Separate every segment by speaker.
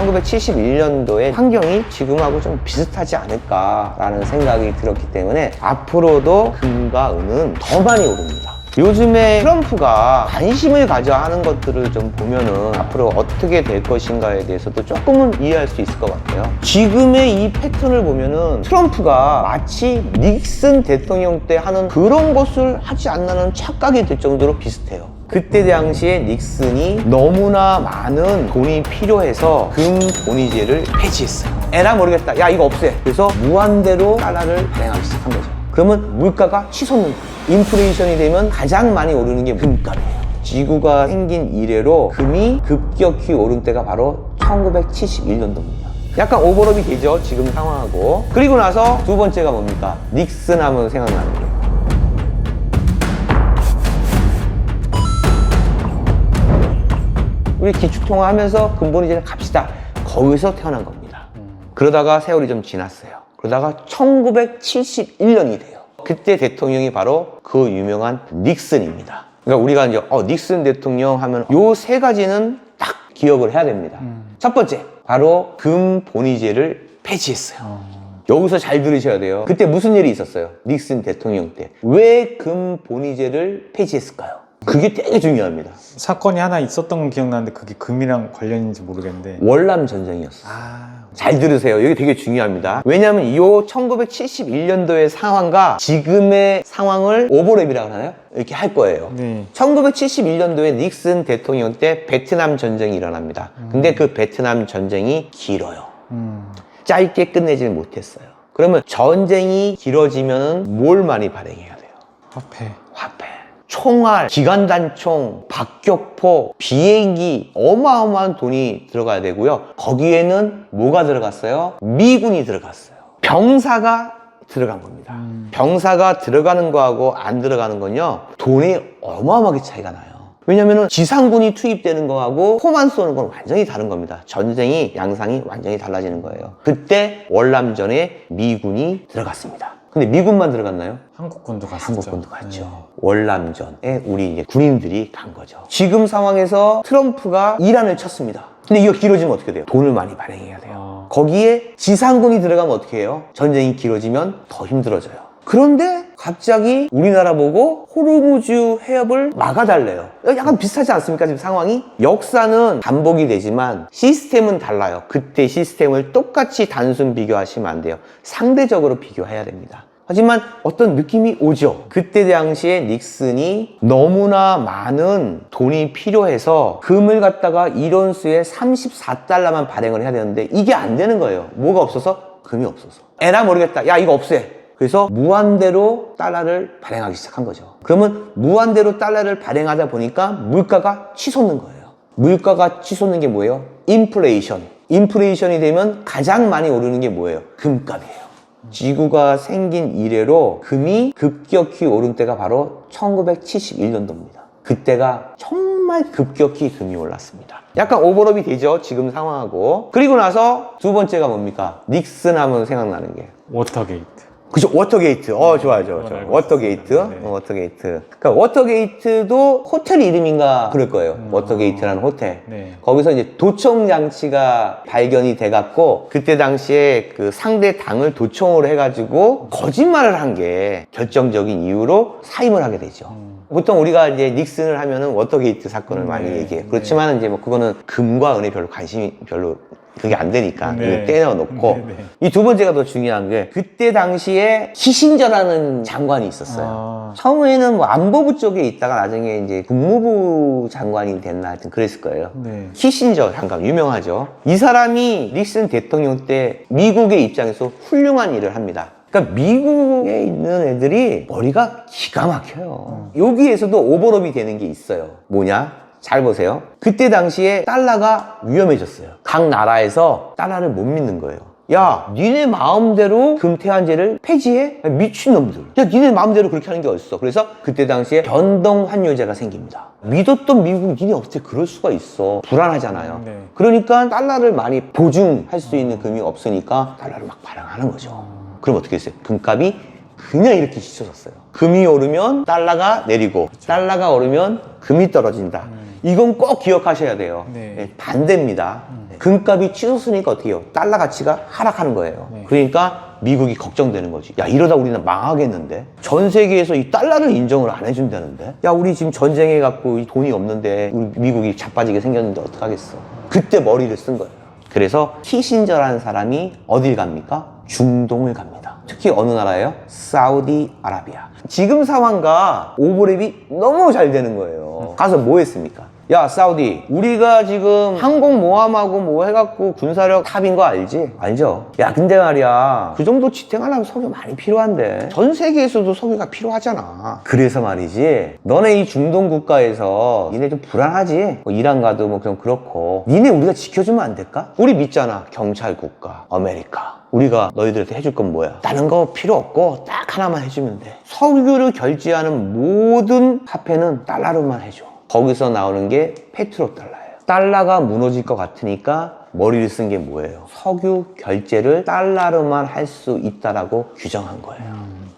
Speaker 1: 1971년도의 환경이 지금하고 좀 비슷하지 않을까라는 생각이 들었기 때문에 앞으로도 금과 은은 더 많이 오릅니다. 요즘에 트럼프가 관심을 가져 하는 것들을 좀 보면은 앞으로 어떻게 될 것인가에 대해서도 조금은 이해할 수 있을 것 같아요. 지금의 이 패턴을 보면은 트럼프가 마치 닉슨 대통령 때 하는 그런 것을 하지 않나는 착각이 들 정도로 비슷해요. 그때 당시에 닉슨이 너무나 많은 돈이 필요해서 금 본위제를 폐지했어요. 에라 모르겠다. 야, 이거 없애. 그래서 무한대로 달러를 발행하기 시작한 거죠. 그러면 물가가 치솟는 거예요. 인플레이션이 되면 가장 많이 오르는 게 금값이에요. 지구가 생긴 이래로 금이 급격히 오른 때가 바로 1971년도입니다. 약간 오버랩이 되죠, 지금 상황하고. 그리고 나서 두 번째가 뭡니까? 닉슨 하면 생각나는 게. 우리 기축통화 하면서 근본이제를 갑시다. 거기서 태어난 겁니다. 그러다가 세월이 좀 지났어요. 그러다가 1971년이 돼요. 그때 대통령이 바로 그 유명한 닉슨입니다. 그러니까 우리가 이제 닉슨 대통령 하면 요 세 가지는 딱 기억을 해야 됩니다. 첫 번째, 바로 금 본위제를 폐지했어요. 여기서 잘 들으셔야 돼요. 그때 무슨 일이 있었어요? 닉슨 대통령 때. 왜 금 본위제를 폐지했을까요? 그게 되게 중요합니다.
Speaker 2: 사건이 하나 있었던 건 기억나는데 그게 금이랑 관련인지 모르겠는데
Speaker 1: 월남 전쟁이었어요. 잘 들으세요. 여기 되게 중요합니다. 왜냐하면 이 1971년도의 상황과 지금의 상황을 오버랩이라고 하나요? 이렇게 할 거예요.
Speaker 2: 네.
Speaker 1: 1971년도에 닉슨 대통령 때 베트남 전쟁이 일어납니다. 근데 그 베트남 전쟁이 길어요. 짧게 끝내질 못했어요. 그러면 전쟁이 길어지면 뭘 많이 발행해야 돼요? 화폐. 총알, 기관단총, 박격포, 비행기 어마어마한 돈이 들어가야 되고요. 거기에는 뭐가 들어갔어요? 미군이 들어갔어요. 병사가 들어간 겁니다. 병사가 들어가는 거하고 안 들어가는 건요, 돈이 어마어마하게 차이가 나요. 왜냐면은 지상군이 투입되는 거하고 포만 쏘는 건 완전히 다른 겁니다. 전쟁이 양상이 완전히 달라지는 거예요. 그때 월남전에 미군이 들어갔습니다. 근데 미군만 들어갔나요?
Speaker 2: 한국군도 갔었죠.
Speaker 1: 한국군도 갔죠. 네. 월남전에 우리 이제 군인들이 간 거죠. 지금 상황에서 트럼프가 이란을 쳤습니다. 근데 이거 길어지면 어떻게 돼요? 돈을 많이 발행해야 돼요. 거기에 지상군이 들어가면 어떻게 해요? 전쟁이 길어지면 더 힘들어져요. 그런데 갑자기 우리나라 보고 호르무즈 해협을 막아달래요. 약간 비슷하지 않습니까? 지금 상황이? 역사는 반복이 되지만 시스템은 달라요. 그때 시스템을 똑같이 단순 비교하시면 안 돼요. 상대적으로 비교해야 됩니다. 하지만 어떤 느낌이 오죠. 그때 당시에 닉슨이 너무나 많은 돈이 필요해서 금을 갖다가 1온스에 34달러만 발행을 해야 되는데 이게 안 되는 거예요. 뭐가 없어서? 금이 없어서. 에라 모르겠다. 야, 이거 없애. 그래서 무한대로 달러를 발행하기 시작한 거죠. 그러면 무한대로 달러를 발행하다 보니까 물가가 치솟는 거예요. 물가가 치솟는 게 뭐예요? 인플레이션. 인플레이션이 되면 가장 많이 오르는 게 뭐예요? 금값이에요. 지구가 생긴 이래로 금이 급격히 오른 때가 바로 1971년도입니다. 그때가 정말 급격히 금이 올랐습니다. 약간 오버랩이 되죠, 지금 상황하고. 그리고 나서 두 번째가 뭡니까? 닉슨 하면 생각나는 게
Speaker 2: 워터게이트.
Speaker 1: 그죠, 워터게이트. 좋아요. 워터게이트.
Speaker 2: 네.
Speaker 1: 워터게이트. 그러니까 워터게이트도 호텔 이름인가 그럴 거예요. 워터게이트라는 호텔.
Speaker 2: 네.
Speaker 1: 거기서 이제 도청 장치가 발견이 돼갖고 그때 당시에 그 상대 당을 도청으로 해가지고 거짓말을 한 게 결정적인 이유로 사임을 하게 되죠. 보통 우리가 이제 닉슨을 하면은 워터게이트 사건을 많이 얘기해요. 그렇지만 이제 뭐 그거는 금과 은에 별로 관심이 별로 그게 안 되니까 이거 떼어놓고 이 두 번째가 더 중요한 게 그때 당시에 키신저라는 장관이 있었어요. 처음에는 뭐 안보부 쪽에 있다가 나중에 이제 국무부 장관이 됐나 하여튼 그랬을 거예요. 키신저 장관 유명하죠. 이 사람이 닉슨 대통령 때 미국의 입장에서 훌륭한 일을 합니다. 그러니까 미국에 있는 애들이 머리가 기가 막혀요. 여기에서도 오버랩이 되는 게 있어요. 뭐냐? 잘 보세요. 그때 당시에 달러가 위험해졌어요. 각 나라에서 달러를 못 믿는 거예요. 야, 니네 마음대로 금태환제를 폐지해? 미친놈들. 야, 니네 마음대로 그렇게 하는 게 어딨어. 그래서 그때 당시에 변동환율제가 생깁니다. 믿었던 미국이 니네 어떻게 그럴 수가 있어. 불안하잖아요. 그러니까 달러를 많이 보증할 수 있는 금이 없으니까 달러를 막 발행하는 거죠. 그럼 어떻게 됐어요? 금값이 그냥 이렇게 치솟았어요. 금이 오르면 달러가 내리고 달러가 오르면 금이 떨어진다. 이건 꼭 기억하셔야 돼요.
Speaker 2: 네.
Speaker 1: 네, 반대입니다. 금값이 치솟으니까 어떻게 해요? 달러 가치가 하락하는 거예요.
Speaker 2: 네.
Speaker 1: 그러니까 미국이 걱정되는 거지. 야, 이러다 우리는 망하겠는데? 전 세계에서 이 달러를 인정을 안 해준다는데? 야, 우리 지금 전쟁해갖고 돈이 없는데 우리 미국이 자빠지게 생겼는데 어떡하겠어? 그때 머리를 쓴 거예요. 그래서 키신저라는 사람이 어딜 갑니까? 중동을 갑니다. 특히 어느 나라예요? 사우디아라비아. 지금 상황과 오버랩이 너무 잘 되는 거예요. 가서 뭐 했습니까? 야, 사우디, 우리가 지금 항공모함하고 뭐 해갖고 군사력 탑인 거 알지? 알죠? 야, 근데 말이야, 그 정도 지탱하려면 석유 많이 필요한데 전 세계에서도 석유가 필요하잖아. 그래서 말이지, 너네 이 중동 국가에서 니네 좀 불안하지? 뭐 이란 가도 뭐 그럼 그렇고 니네 우리가 지켜주면 안 될까? 우리 믿잖아. 경찰 국가 아메리카. 우리가 너희들한테 해줄 건 뭐야? 다른 거 필요 없고 딱 하나만 해주면 돼. 석유를 결제하는 모든 화폐는 달러로만 해줘. 거기서 나오는 게 페트로달러예요. 달러가 무너질 것 같으니까 머리를 쓴 게 뭐예요? 석유 결제를 달러로만 할 수 있다라고 규정한 거예요.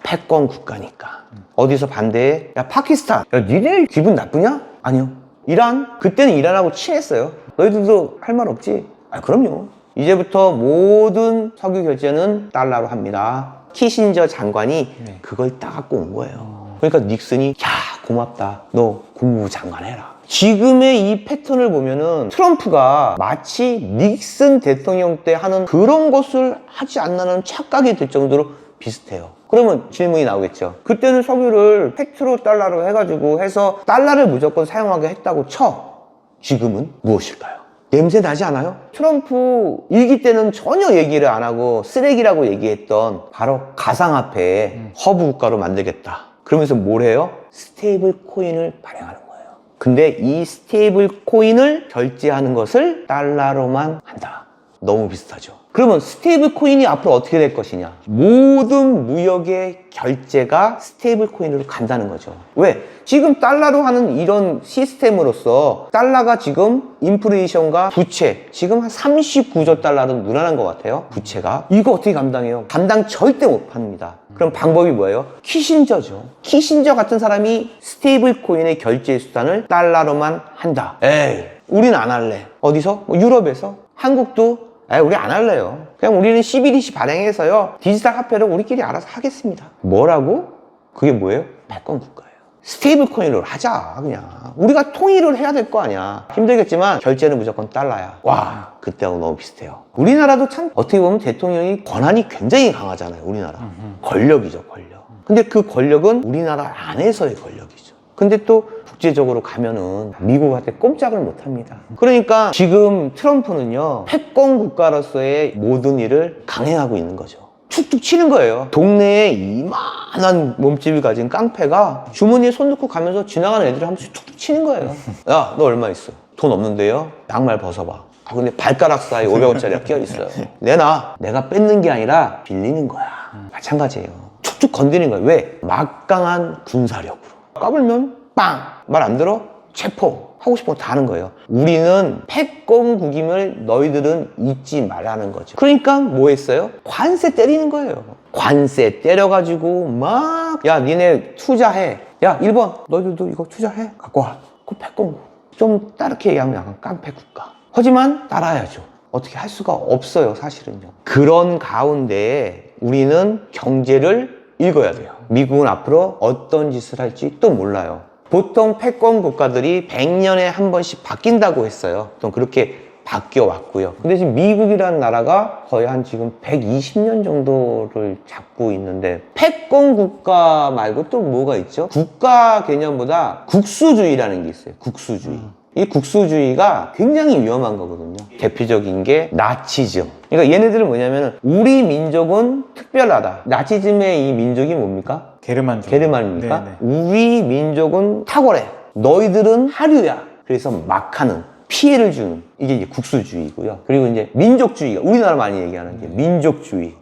Speaker 1: 패권 국가니까. 어디서 반대해? 야, 파키스탄. 야, 니네 기분 나쁘냐? 아니요. 이란? 그때는 이란하고 친했어요. 너희들도 할 말 없지? 아, 그럼요. 이제부터 모든 석유 결제는 달러로 합니다. 키신저 장관이 그걸 따갖고 온 거예요. 그러니까 닉슨이 야, 고맙다. 너 국무부 장관 해라. 지금의 이 패턴을 보면은 트럼프가 마치 닉슨 대통령 때 하는 그런 것을 하지 않나는 착각이 들 정도로 비슷해요. 그러면 질문이 나오겠죠. 그때는 석유를 페트로달러로 해가지고 해서 달러를 무조건 사용하게 했다고 쳐. 지금은 무엇일까요? 냄새 나지 않아요? 트럼프 일기 때는 전혀 얘기를 안 하고 쓰레기라고 얘기했던 바로 가상화폐 허브 국가로 만들겠다. 그러면서 뭘 해요? 스테이블 코인을 발행하는 거예요. 근데 이 스테이블 코인을 결제하는 것을 달러로만 한다. 너무 비슷하죠. 그러면 스테이블 코인이 앞으로 어떻게 될 것이냐? 모든 무역의 결제가 스테이블 코인으로 간다는 거죠. 왜? 지금 달러로 하는 이런 시스템으로서 달러가 지금 인플레이션과 부채 지금 한 39조 달러로 늘어난 것 같아요. 부채가. 이거 어떻게 감당해요? 감당 절대 못 합니다. 그럼 방법이 뭐예요? 키신저죠. 키신저 같은 사람이 스테이블 코인의 결제 수단을 달러로만 한다. 에이, 우리는 안 할래. 어디서? 유럽에서? 한국도 우리 안 할래요. 그냥 우리는 CBDC 발행해서요, 디지털 화폐로 우리끼리 알아서 하겠습니다. 뭐라고? 그게 뭐예요? 패권 국가예요. 스테이블 코인으로 하자. 그냥 우리가 통일을 해야 될 거 아니야. 힘들겠지만 결제는 무조건 달러야. 와, 그때하고 너무 비슷해요. 우리나라도 참 어떻게 보면 대통령이 권한이 굉장히 강하잖아요. 우리나라 권력이죠, 권력. 근데 그 권력은 우리나라 안에서의 권력이죠. 근데 또 국제적으로 가면은 미국한테 꼼짝을 못 합니다. 그러니까 지금 트럼프는요, 패권 국가로서의 모든 일을 강행하고 있는 거죠. 툭툭 치는 거예요. 동네에 이만한 몸집을 가진 깡패가 주머니에 손 넣고 가면서 지나가는 애들을 한 번씩 툭툭 치는 거예요. 야, 너 얼마 있어? 돈 없는데요? 양말 벗어봐. 아, 근데 발가락 사이에 500원짜리가 끼어있어요. 내놔. 내가 뺏는 게 아니라 빌리는 거야. 마찬가지예요. 툭툭 건드리는 거예요. 왜? 막강한 군사력으로. 까불면 빵! 말 안 들어? 체포! 하고 싶은 거 다 하는 거예요. 우리는 패권국임을 너희들은 잊지 말라는 거죠. 그러니까 뭐 했어요? 관세 때리는 거예요. 관세 때려가지고 막, 야, 니네 투자해. 야, 1번 너희들도 이거 투자해. 갖고 와. 그 패권국. 좀 다르게 얘기하면 약간 깡패 국가. 하지만 따라야죠. 어떻게 할 수가 없어요, 사실은요. 그런 가운데 우리는 경제를 읽어야 돼요. 미국은 앞으로 어떤 짓을 할지 또 몰라요. 보통 패권 국가들이 100년에 한 번씩 바뀐다고 했어요. 또 그렇게 바뀌어 왔고요. 근데 지금 미국이라는 나라가 거의 한 지금 120년 정도를 잡고 있는데, 패권 국가 말고 또 뭐가 있죠? 국가 개념보다 국수주의라는 게 있어요. 국수주의. 이 국수주의가 굉장히 위험한 거거든요. 대표적인 게 나치즘. 그러니까 얘네들은 뭐냐면은 우리 민족은 특별하다. 나치즘의 이 민족이 뭡니까?
Speaker 2: 게르만족.
Speaker 1: 게르만입니까?
Speaker 2: 네네.
Speaker 1: 우리 민족은 탁월해. 너희들은 하류야. 그래서 막하는, 피해를 주는, 이게 이제 국수주의고요. 그리고 이제 민족주의가, 우리나라 많이 얘기하는 게 민족주의.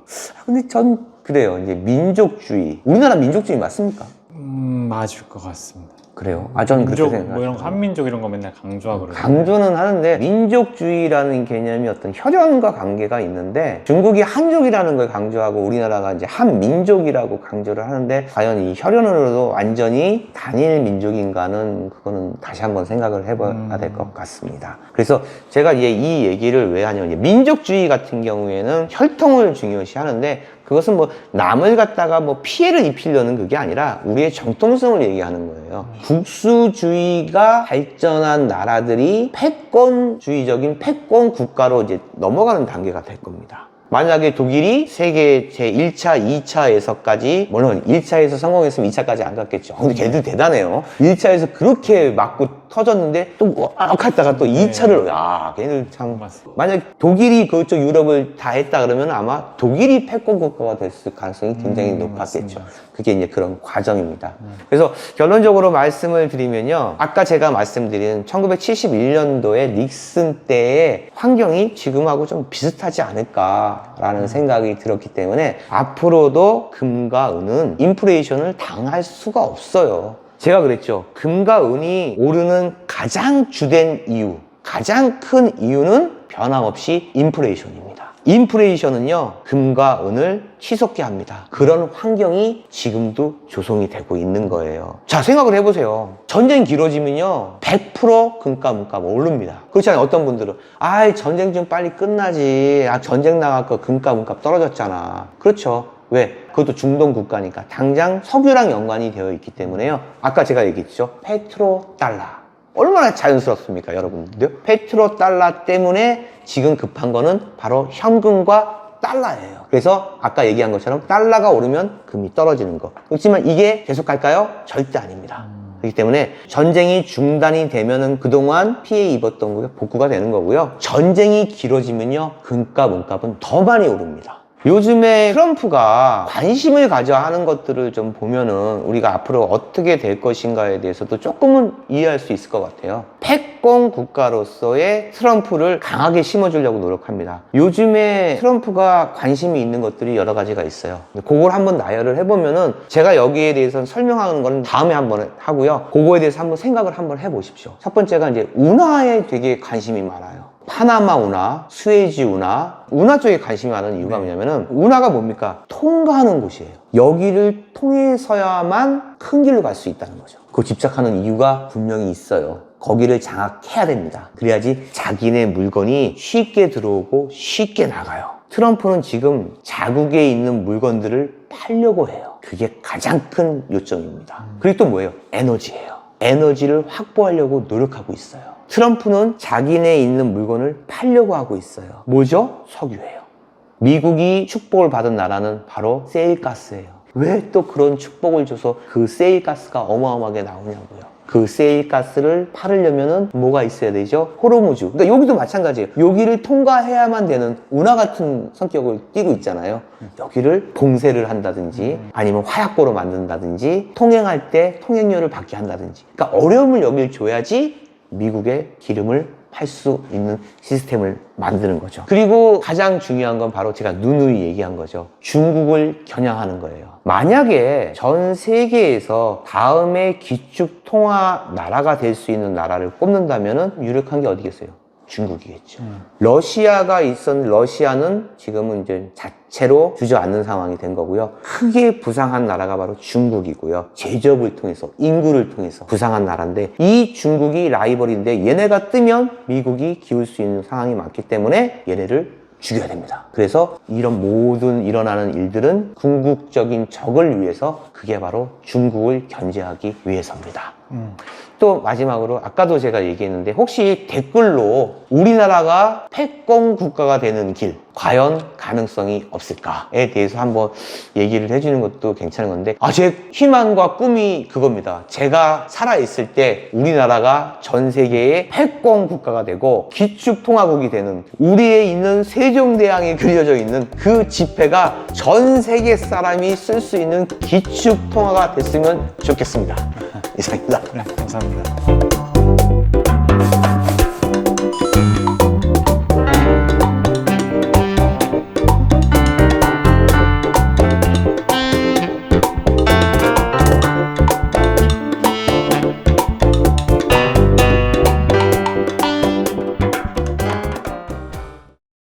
Speaker 1: 근데 전 그래요. 이제 민족주의. 우리나라 민족주의 맞습니까?
Speaker 2: 맞을 것 같습니다.
Speaker 1: 그래요? 아, 저는 그렇게
Speaker 2: 민족
Speaker 1: 생각해요.
Speaker 2: 뭐 이런 거 한민족 이런 거 맨날 강조하고 그러죠.
Speaker 1: 강조는 하는데 민족주의라는 개념이 어떤 혈연과 관계가 있는데 중국이 한족이라는 걸 강조하고 우리나라가 이제 한민족이라고 강조를 하는데 과연 이 혈연으로도 완전히 단일 민족인가는 그거는 다시 한번 생각을 해봐야 될 것 같습니다. 그래서 제가 이제 이 얘기를 왜 하냐면 이제 민족주의 같은 경우에는 혈통을 중요시 하는데 그것은 뭐 남을 갖다가 뭐 피해를 입히려는 그게 아니라 우리의 정통성을 얘기하는 거예요. 국수주의가 발전한 나라들이 패권주의적인 패권 국가로 이제 넘어가는 단계가 될 겁니다. 만약에 독일이 세계 제1차, 2차에서까지, 물론 1차에서 성공했으면 2차까지 안 갔겠죠. 근데 걔들 대단해요. 1차에서 그렇게 맞고 터졌는데 또 갔다가 또 2차를, 야, 걔들 참.
Speaker 2: 맞습니다.
Speaker 1: 만약 독일이 그쪽 유럽을 다 했다 그러면 아마 독일이 패권 국가가 됐을 가능성이 굉장히 높았겠죠.
Speaker 2: 맞습니다.
Speaker 1: 그게 이제 그런 과정입니다. 그래서 결론적으로 말씀을 드리면요. 아까 제가 말씀드린 1971년도에 닉슨 때의 환경이 지금하고 좀 비슷하지 않을까라는 생각이 들었기 때문에 앞으로도 금과 은은 인플레이션을 당할 수가 없어요. 제가 그랬죠. 금과 은이 오르는 가장 주된 이유, 가장 큰 이유는 변함없이 인플레이션입니다. 인플레이션은요, 금과 은을 치솟게 합니다. 그런 환경이 지금도 조성이 되고 있는 거예요. 자, 생각을 해보세요. 전쟁 길어지면요, 100% 금값, 문값 오릅니다. 그렇잖아요. 어떤 분들은, 아이, 전쟁 좀 빨리 끝나지. 아, 전쟁 나갖고 금값, 문값 떨어졌잖아. 그렇죠. 왜? 그것도 중동 국가니까. 당장 석유랑 연관이 되어 있기 때문에요. 아까 제가 얘기했죠. 페트로달러. 얼마나 자연스럽습니까, 여러분들? 페트로달러 때문에 지금 급한 거는 바로 현금과 달러예요. 그래서 아까 얘기한 것처럼 달러가 오르면 금이 떨어지는 거. 그렇지만 이게 계속 갈까요? 절대 아닙니다. 그렇기 때문에 전쟁이 중단이 되면은 그동안 피해 입었던 게 복구가 되는 거고요. 전쟁이 길어지면요, 금값, 은값은 더 많이 오릅니다. 요즘에 트럼프가 관심을 가져야 하는 것들을 좀 보면은 우리가 앞으로 어떻게 될 것인가에 대해서도 조금은 이해할 수 있을 것 같아요. 패권 국가로서의 트럼프를 강하게 심어주려고 노력합니다. 요즘에 트럼프가 관심이 있는 것들이 여러 가지가 있어요. 그걸 한번 나열을 해보면은 제가 여기에 대해서 설명하는 건 다음에 한번 하고요. 그거에 대해서 한번 생각을 한번 해보십시오. 첫 번째가 이제 운하에 되게 관심이 많아요. 파나마 운하, 스웨지 운하, 운하 쪽에 관심이 많은 이유가 뭐냐면은 운하가 뭡니까? 통과하는 곳이에요. 여기를 통해서야만 큰 길로 갈 수 있다는 거죠. 그거 집착하는 이유가 분명히 있어요. 거기를 장악해야 됩니다. 그래야지 자기네 물건이 쉽게 들어오고 쉽게 나가요. 트럼프는 지금 자국에 있는 물건들을 팔려고 해요. 그게 가장 큰 요점입니다. 그리고 또 뭐예요? 에너지예요. 에너지를 확보하려고 노력하고 있어요. 트럼프는 자기네 있는 물건을 팔려고 하고 있어요. 뭐죠? 석유예요. 미국이 축복을 받은 나라는 바로 세일가스예요. 왜 또 그런 축복을 줘서 그 세일가스가 어마어마하게 나오냐고요. 그 세일가스를 팔으려면은 뭐가 있어야 되죠? 호르무즈. 그러니까 여기도 마찬가지예요. 여기를 통과해야만 되는 운하 같은 성격을 띠고 있잖아요. 여기를 봉쇄를 한다든지 아니면 화약고로 만든다든지 통행할 때 통행료를 받게 한다든지. 그러니까 어려움을 여길 줘야지 미국의 기름을 팔 수 있는 시스템을 만드는 거죠. 그리고 가장 중요한 건 바로 제가 누누이 얘기한 거죠. 중국을 겨냥하는 거예요. 만약에 전 세계에서 다음에 기축통화 나라가 될 수 있는 나라를 꼽는다면 유력한 게 어디겠어요? 중국이겠죠. 러시아가 러시아는 지금은 이제 자체로 주저앉는 상황이 된 거고요. 크게 부상한 나라가 바로 중국이고요. 제조업을 통해서, 인구를 통해서 부상한 나라인데 이 중국이 라이벌인데 얘네가 뜨면 미국이 기울 수 있는 상황이 많기 때문에 얘네를 죽여야 됩니다. 그래서 이런 모든 일어나는 일들은 궁극적인 적을 위해서 그게 바로 중국을 견제하기 위해서입니다. 또 마지막으로 아까도 제가 얘기했는데 혹시 댓글로 우리나라가 패권 국가가 되는 길 과연 가능성이 없을까에 대해서 한번 얘기를 해주는 것도 괜찮은 건데 제 희망과 꿈이 그겁니다. 제가 살아있을 때 우리나라가 전 세계의 패권 국가가 되고 기축통화국이 되는 우리에 있는 세종대왕이 그려져 있는 그 지폐가 전 세계 사람이 쓸 수 있는 기축통화가 됐으면 좋겠습니다. 이상입니다.
Speaker 2: 네, 감사합니다.